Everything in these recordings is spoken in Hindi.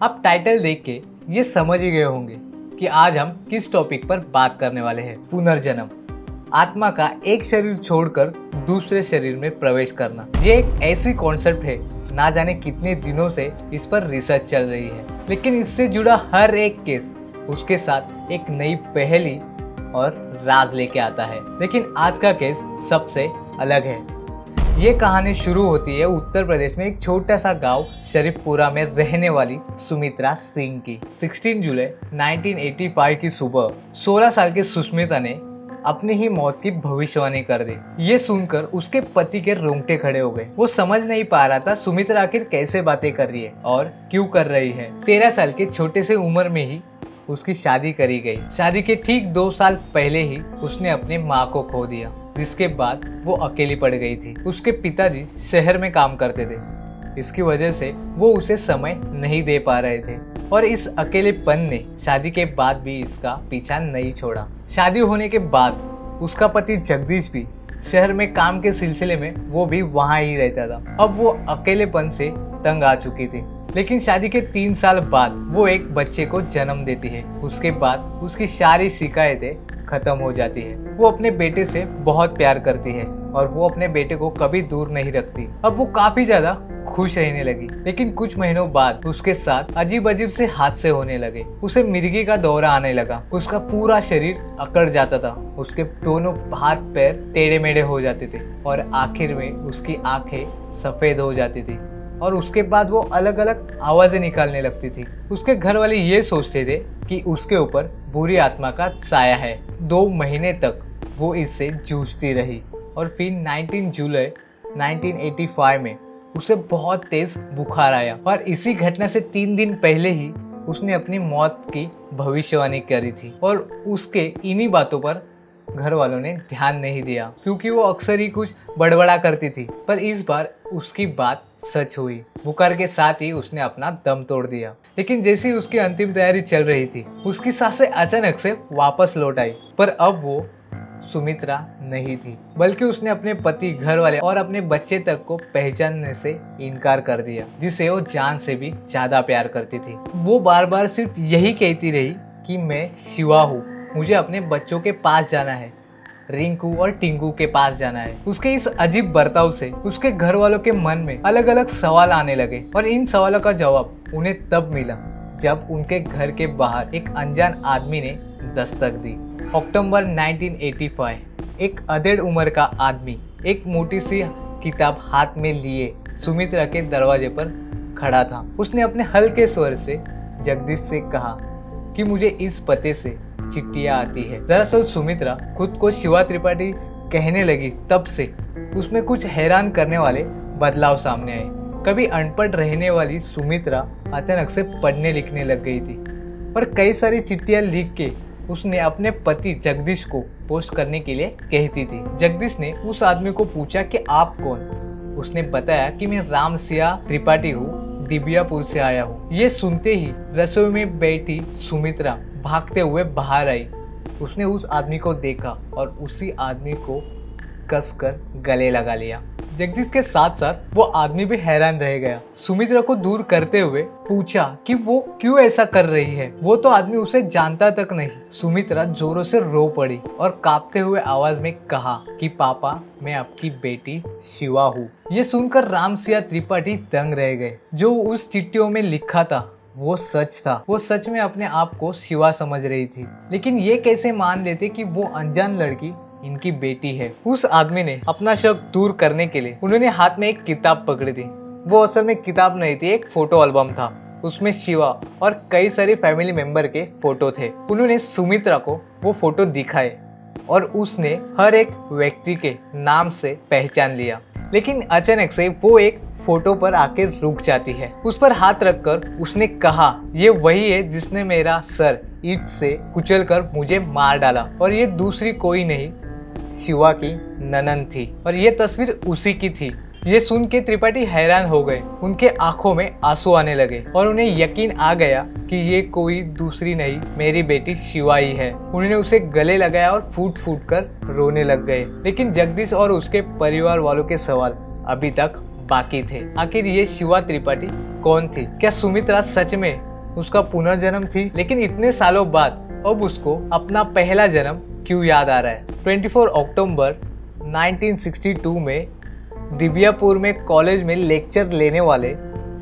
आप टाइटल देख के ये समझ ही गए होंगे कि आज हम किस टॉपिक पर बात करने वाले हैं। पुनर्जन्म, आत्मा का एक शरीर छोड़कर दूसरे शरीर में प्रवेश करना। ये एक ऐसी कॉन्सेप्ट है, ना जाने कितने दिनों से इस पर रिसर्च चल रही है, लेकिन इससे जुड़ा हर एक केस उसके साथ एक नई पहेली और राज लेके आता है। लेकिन आज का केस सबसे अलग है। ये कहानी शुरू होती है उत्तर प्रदेश में एक छोटा सा गांव शरीफपुरा में रहने वाली सुमित्रा सिंह की। 16 जुलाई 1985 की सुबह 16 साल की सुष्मिता ने अपनी ही मौत की भविष्यवाणी कर दी। ये सुनकर उसके पति के रोंगटे खड़े हो गए। वो समझ नहीं पा रहा था सुमित्रा आखिर कैसे बातें कर रही है और क्यों कर रही है। 13 साल के छोटे से उम्र में ही उसकी शादी करी गई। शादी के ठीक 2 साल पहले ही उसने अपनी माँ को खो दिया, जिसके बाद वो अकेली पड़ गई थी। उसके पिताजी शहर में काम करते थे, इसकी वजह से वो उसे समय नहीं दे पा रहे थे और इस अकेलेपन ने शादी के बाद भी इसका पीछा नहीं छोड़ा। शादी होने के बाद उसका पति जगदीश भी शहर में काम के सिलसिले में वो भी वहाँ ही रहता था। अब वो अकेलेपन से तंग आ चुकी थी, लेकिन शादी के 3 साल बाद वो एक बच्चे को जन्म देती है। उसके बाद उसकी सारी शिकायतें खत्म हो जाती है। वो अपने बेटे से बहुत प्यार करती है और वो अपने बेटे को कभी दूर नहीं रखती। अब वो काफी ज्यादा खुश रहने लगी, लेकिन कुछ महीनों बाद उसके साथ अजीब अजीब से हादसे होने लगे। उसे मिर्गी का दौरा आने लगा। उसका पूरा शरीर अकड़ जाता था, उसके दोनों हाथ पैर टेढ़े मेढ़े हो जाते थे और आखिर में उसकी आंखें सफेद हो जाती थी और उसके बाद वो अलग अलग आवाजें निकालने लगती थी। उसके घर वाले ये सोचते थे कि उसके ऊपर बुरी आत्मा का साया है। 2 महीने तक वो इससे जूझती रही और फिर 19 जुलाई 1985 में उसे बहुत तेज बुखार आया और इसी घटना से 3 दिन पहले ही उसने अपनी मौत की भविष्यवाणी करी थी। और उसके इन्हीं बातों पर घर वालों ने ध्यान नहीं दिया, क्योंकि वो अक्सर ही कुछ बड़बड़ा करती थी। पर इस बार उसकी बात सच हुई। बुखार के साथ ही उसने अपना दम तोड़ दिया। लेकिन जैसी उसकी अंतिम तैयारी चल रही थी, उसकी सांसें अचानक से वापस लौट आई। पर अब वो सुमित्रा नहीं थी, बल्कि उसने अपने पति, घर वाले और अपने बच्चे तक को पहचानने से इनकार कर दिया, जिसे वो जान से भी ज्यादा प्यार करती थी। वो बार बार सिर्फ यही कहती रही कि मैं शिवा हूँ, मुझे अपने बच्चों के पास जाना है, रिंकू और टिंकू के पास जाना है। उसके इस अजीब बर्ताव से उसके घर वालों के मन में अलग अलग सवाल आने लगे और इन सवालों का जवाब उन्हें तब मिला जब उनके घर के बाहर एक अनजान आदमी ने दस्तक दी। अक्टूबर 1985, एक अधेड़ उम्र का आदमी एक मोटी सी किताब हाथ में लिए सुमित्रा के दरवाजे पर खड़ा था। उसने अपने हल्के स्वर से जगदीश से कहा कि मुझे इस पते से चिट्ठियां आती है। दरअसल सुमित्रा खुद को शिवा त्रिपाठी कहने लगी तब से उसमें कुछ हैरान करने वाले बदलाव सामने आए। कभी अनपढ़ रहने वाली सुमित्रा अचानक से पढ़ने लिखने लग गई थी, पर कई सारी चिट्ठियां लिख के उसने अपने पति जगदीश को पोस्ट करने के लिए कहती थी। जगदीश ने उस आदमी को पूछा कि आप कौन? उसने बताया कि मैं रामसिया त्रिपाठी हूँ, दिबियापुर से आया हूँ। ये सुनते ही रसोई में बैठी सुमित्रा भागते हुए बाहर आई। उसने उस आदमी को देखा और उसी आदमी को कसकर गले लगा लिया। जगदीश के साथ साथ वो आदमी भी हैरान रह गया। सुमित्रा को दूर करते हुए पूछा कि वो क्यों ऐसा कर रही है, वो तो आदमी उसे जानता तक नहीं। सुमित्रा जोरों से रो पड़ी और कांपते हुए आवाज में कहा कि पापा, मैं आपकी बेटी शिवा हूँ। ये सुनकर रामसिया त्रिपाठी दंग रह गए। जो उस चिट्ठियों में लिखा था वो सच था। वो सच में अपने आप को शिवा समझ रही थी, लेकिन ये कैसे मान लेते कि वो अनजान लड़की इनकी बेटी है। उस आदमी ने अपना शक दूर करने के लिए उन्होंने हाथ में एक किताब पकड़ी थी। वो असल में किताब नहीं थी, एक फोटो एल्बम था। उसमें शिवा और कई सारे फैमिली मेंबर के फोटो थे। उन्होंने सुमित्रा को वो फोटो दिखाए और उसने हर एक व्यक्ति के नाम से पहचान लिया। लेकिन अचानक से वो एक फोटो पर आकर रुक जाती है। उस पर हाथ रखकर उसने कहा, ये वही है जिसने मेरा सर ईंट से कुचलकर मुझे मार डाला और ये दूसरी कोई नहीं, शिवा की ननन थी और ये तस्वीर उसी की थी। ये सुन के त्रिपाठी हैरान हो गए। उनके आंखों में आंसू आने लगे और उन्हें यकीन आ गया कि ये कोई दूसरी नहीं, मेरी बेटी शिवा ही है। उन्होंने उसे गले लगाया और फूट फूट कर रोने लग गए। लेकिन जगदीश और उसके परिवार वालों के सवाल अभी तक बाकी थे। आखिर ये शिवा त्रिपाठी कौन थी? क्या सुमित्रा सच में उसका पुनर्जन्म थी? लेकिन इतने सालों बाद अब उसको अपना पहला जन्म क्यों याद आ रहा है? 24 अक्टूबर 1962 में दिव्यापुर में कॉलेज में लेक्चर लेने वाले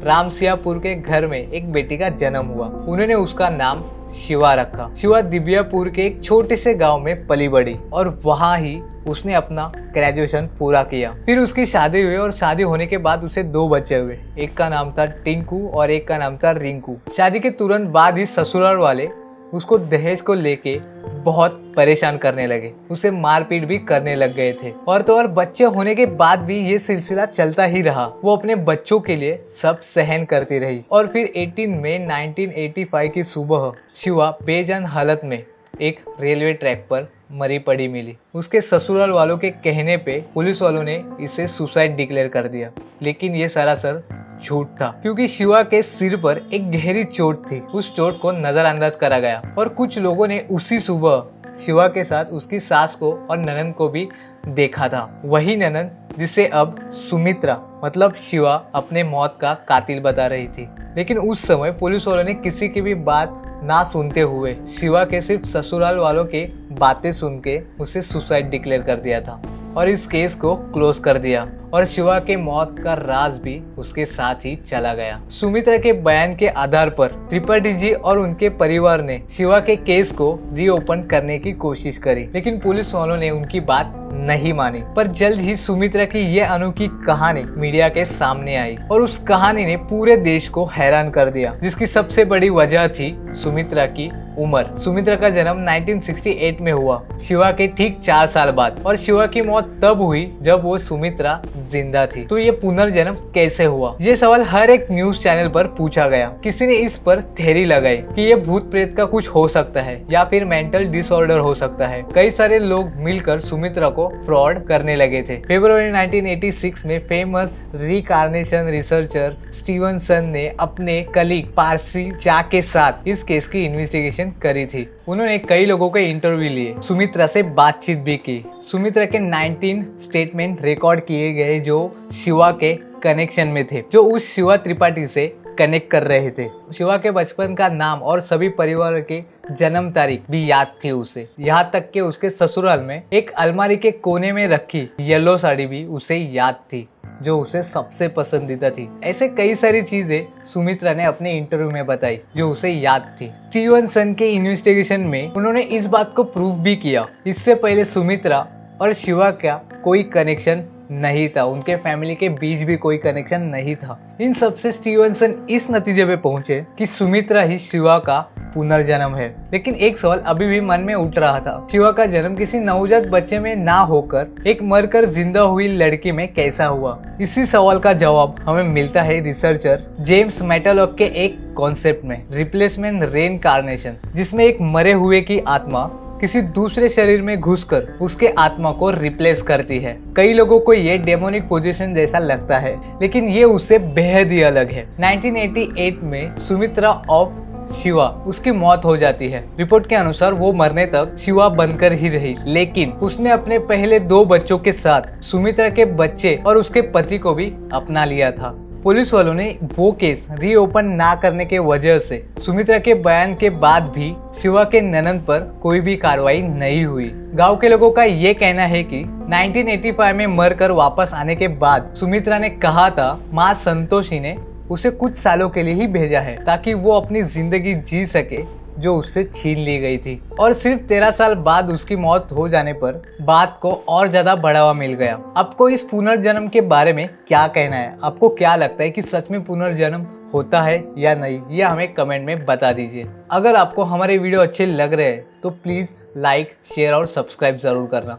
रामसियापुर के घर में एक बेटी का जन्म हुआ। उन्होंने उसका नाम शिवा रखा। शिवा दिव्यापुर के एक छोटे से गांव में पली बड़ी और वहां ही उसने अपना ग्रेजुएशन पूरा किया। फिर उसकी शादी हुई और शादी होने के बाद उसे 2 बच्चे हुए। एक का नाम था टिंकू और एक का नाम था रिंकू। शादी के तुरंत बाद ही ससुराल वाले उसको दहेज को लेके बहुत परेशान करने लगे, उसे मारपीट भी करने लग गए थे। और तो और बच्चे होने के बाद भी ये सिलसिला चलता ही रहा। वो अपने बच्चों के लिए सब सहन करती रही। और फिर 18 मई 1985 की सुबह शिवा बेजान हालत में एक रेलवे ट्रैक पर मरी पड़ी मिली। उसके ससुराल वालों के कहने पे पुलिस वालों ने इसे सुसाइड डिक्लेयर कर दिया, लेकिन ये सरासर झूठ था, क्योंकि शिवा के सिर पर एक गहरी चोट थी। उस चोट को नजरअंदाज करा गया और कुछ लोगों ने उसी सुबह शिवा के साथ उसकी सास को और ननंद को भी देखा था। वही ननंद जिसे अब सुमित्रा मतलब शिवा अपने मौत का कातिल बता रही थी। लेकिन उस समय पुलिस वालों ने किसी की भी बात ना सुनते हुए शिवा के सिर्फ ससुराल वालों के बातें सुन के उसे सुसाइड डिक्लेयर कर दिया था और इस केस को क्लोज कर दिया। और शिवा के मौत का राज भी उसके साथ ही चला गया। सुमित्रा के बयान के आधार पर त्रिपाठी जी और उनके परिवार ने शिवा के केस को रीओपन करने की कोशिश करी, लेकिन पुलिस वालों ने उनकी बात नहीं मानी। पर जल्द ही सुमित्रा की ये अनोखी कहानी मीडिया के सामने आई और उस कहानी ने पूरे देश को हैरान कर दिया, जिसकी सबसे बड़ी वजह थी सुमित्रा की उम्र। सुमित्रा का जन्म 1968 में हुआ, शिवा के ठीक 4 साल बाद। और शिवा की मौत तब हुई जब वो सुमित्रा जिंदा थी। तो ये पुनर्जन्म कैसे हुआ? ये सवाल हर एक न्यूज चैनल पर पूछा गया। किसी ने इस पर थ्योरी लगाई कि ये भूत प्रेत का कुछ हो सकता है या फिर मेंटल डिसऑर्डर हो सकता है। कई सारे लोग मिलकर सुमित्रा को फ्रॉड करने लगे थे। फरवरी 1986 में फेमस रिकार्नेशन रिसर्चर स्टीवनसन ने अपने कलीग पारसी चा के साथ इस केस की इन्वेस्टिगेशन करी थी। उन्होंने कई लोगों के इंटरव्यू लिए, सुमित्रा से बातचीत भी की। सुमित्रा के 19 स्टेटमेंट रिकॉर्ड किए गए जो शिवा के कनेक्शन में थे, जो उस शिवा त्रिपाठी से कनेक्ट कर रहे थे। शिवा के बचपन का नाम और सभी परिवार के जन्म तारीख भी याद थी उसे। यहाँ तक कि उसके ससुराल में एक अलमारी के कोने में रखी येलो साड़ी भी उसे याद थी, जो उसे सबसे पसंदीदा थी। ऐसे कई सारी चीजें सुमित्रा ने अपने इंटरव्यू में बताई जो उसे याद थी। स्टीवनसन के इन्वेस्टिगेशन में उन्होंने इस बात को प्रूव भी किया, इससे पहले सुमित्रा और शिवा का कोई कनेक्शन नहीं था, उनके फैमिली के बीच भी कोई कनेक्शन नहीं था। इन सब से स्टीवनसन इस नतीजे पे पहुंचे कि सुमित्रा ही शिवा का पुनर्जन्म है। लेकिन एक सवाल अभी भी मन में उठ रहा था, शिवा का जन्म किसी नवजात बच्चे में ना होकर एक मरकर जिंदा हुई लड़की में कैसा हुआ? इसी सवाल का जवाब हमें मिलता है रिसर्चर जेम्स मैटलॉक के एक कॉन्सेप्ट में, रिप्लेसमेंट रेनकार्नेशन, जिसमें एक मरे हुए की आत्मा किसी दूसरे शरीर में घुसकर उसके आत्मा को रिप्लेस करती है। कई लोगों को ये डेमोनिक पोजीशन जैसा लगता है, लेकिन ये उससे बेहद ही अलग है। 1988 में सुमित्रा ऑफ शिवा उसकी मौत हो जाती है। रिपोर्ट के अनुसार वो मरने तक शिवा बनकर ही रही, लेकिन उसने अपने पहले 2 बच्चों के साथ सुमित्रा के बच्चे और उसके पति को भी अपना लिया था। पुलिस वालों ने वो केस रीओपन ना करने के वजह से सुमित्रा के बयान के बाद भी शिवा के ननद पर कोई भी कार्रवाई नहीं हुई। गांव के लोगों का ये कहना है कि 1985 में मरकर वापस आने के बाद सुमित्रा ने कहा था माँ संतोषी ने उसे कुछ सालों के लिए ही भेजा है ताकि वो अपनी जिंदगी जी सके जो उससे छीन ली गई थी। और सिर्फ 13 साल बाद उसकी मौत हो जाने पर बात को और ज्यादा बढ़ावा मिल गया। आपको इस पुनर्जन्म के बारे में क्या कहना है? आपको क्या लगता है कि सच में पुनर्जन्म होता है या नहीं? ये हमें कमेंट में बता दीजिए। अगर आपको हमारे वीडियो अच्छे लग रहे हैं तो प्लीज लाइक, शेयर और सब्सक्राइब जरूर करना।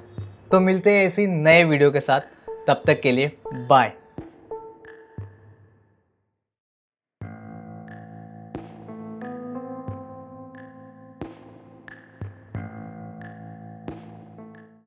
तो मिलते हैं ऐसी नए वीडियो के साथ, तब तक के लिए बाय।